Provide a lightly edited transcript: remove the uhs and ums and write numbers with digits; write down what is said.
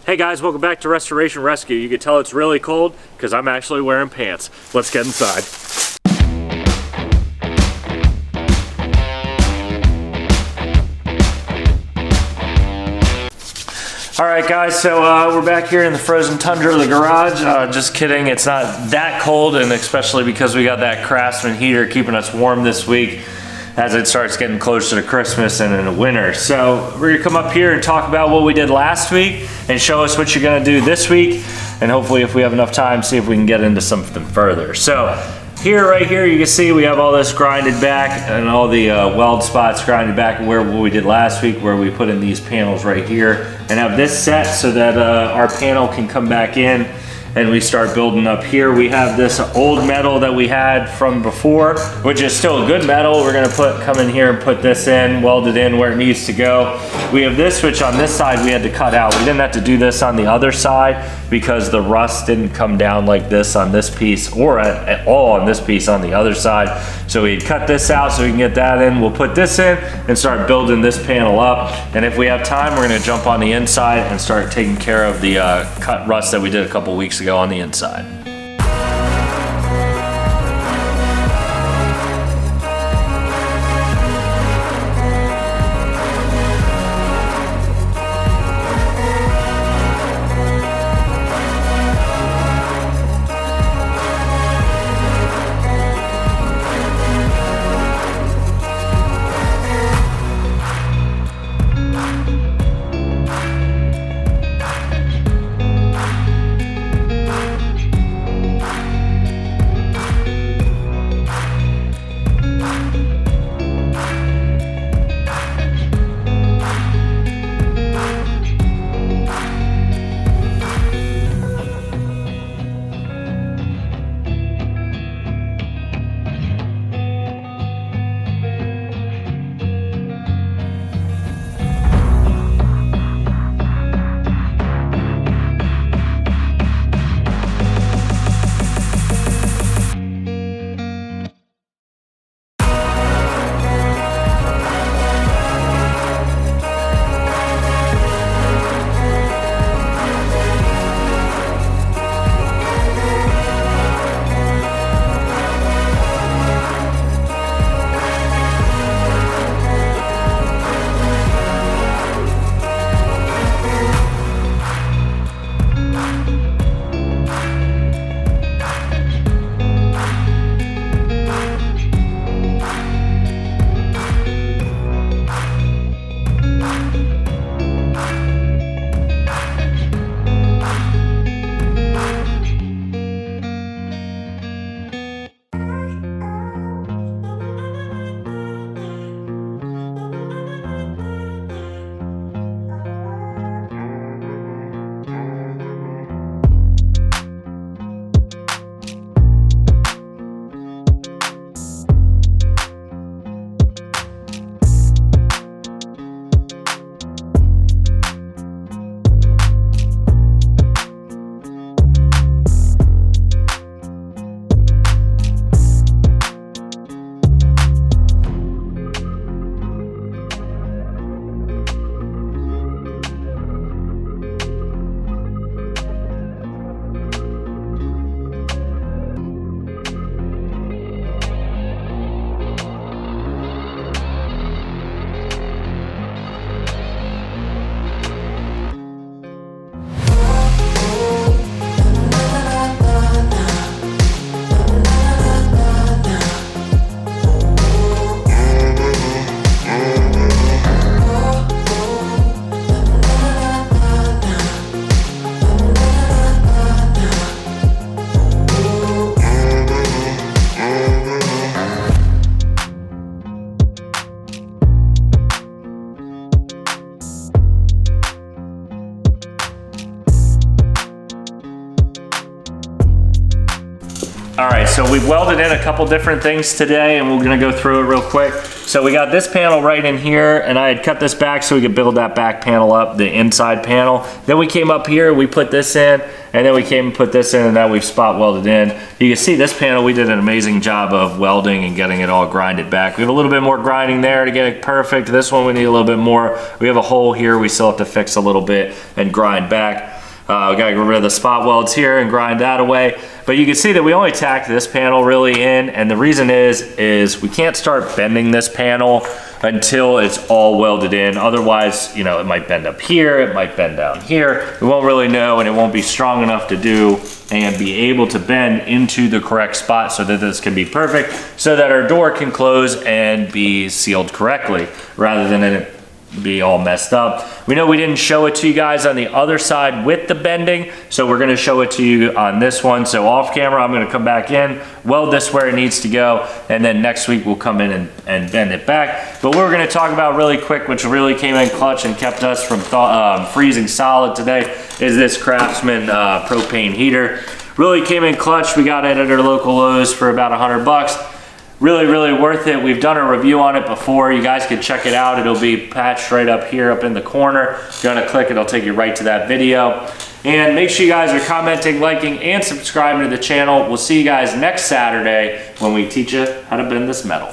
Hey guys, welcome back to Restoration Rescue. You can tell it's really cold because I'm actually wearing pants. Let's get inside. Alright guys, so we're back here in the frozen tundra of the garage. Just kidding, it's not that cold, and especially because we got that Craftsman heater keeping us warm this week as it starts getting closer to Christmas and in the winter. So we're gonna come up here and talk about what we did last week and show us what you're gonna do this week, and hopefully if we have enough time, see if we can get into something further. So right here, you can see we have all this grinded back and all the weld spots grinded back, and what we did last week, where we put in these panels right here and have this set so that our panel can come back in and we start building up here. We have this old metal that we had from before, which is still a good metal. We're gonna come in here and put this in, weld it in where it needs to go. We have this, which on this side we had to cut out. We didn't have to do this on the other side because the rust didn't come down like this on this piece, or at all on this piece on the other side. So we cut this out so we can get that in. We'll put this in and start building this panel up. And if we have time, we're gonna jump on the inside and start taking care of the cut rust that we did a couple weeks ago on the inside. All right, so we've welded in a couple different things today, and we're gonna go through it real quick. So we got this panel right in here, and I had cut this back so we could build that back panel up, the inside panel. Then we came up here, we put this in, and then we came and put this in, and now we've spot welded in. You can see this panel, we did an amazing job of welding and getting it all grinded back. We have a little bit more grinding there to get it perfect. This one we need a little bit more. We have a hole here we still have to fix a little bit and grind back. We gotta get rid of the spot welds here and grind that away. But you can see that we only tacked this panel really in, and the reason is we can't start bending this panel until it's all welded in. Otherwise, you know, it might bend up here, it might bend down here. We won't really know, and it won't be strong enough to do and be able to bend into the correct spot so that this can be perfect, so that our door can close and be sealed correctly, rather than it be all messed up. We know we didn't show it to you guys on the other side with the bending, so we're gonna show it to you on this one. So off camera, I'm gonna come back in, weld this where it needs to go, and then next week we'll come in and bend it back. But what we're gonna talk about really quick, which really came in clutch and kept us from freezing solid today, is this Craftsman propane heater. Really came in clutch. We got it at our local Lowe's for about 100 bucks. Really, really worth it. We've done a review on it before. You guys can check it out. It'll be patched right up here, up in the corner. If you're gonna click, it'll take you right to that video. And make sure you guys are commenting, liking, and subscribing to the channel. We'll see you guys next Saturday when we teach you how to bend this metal.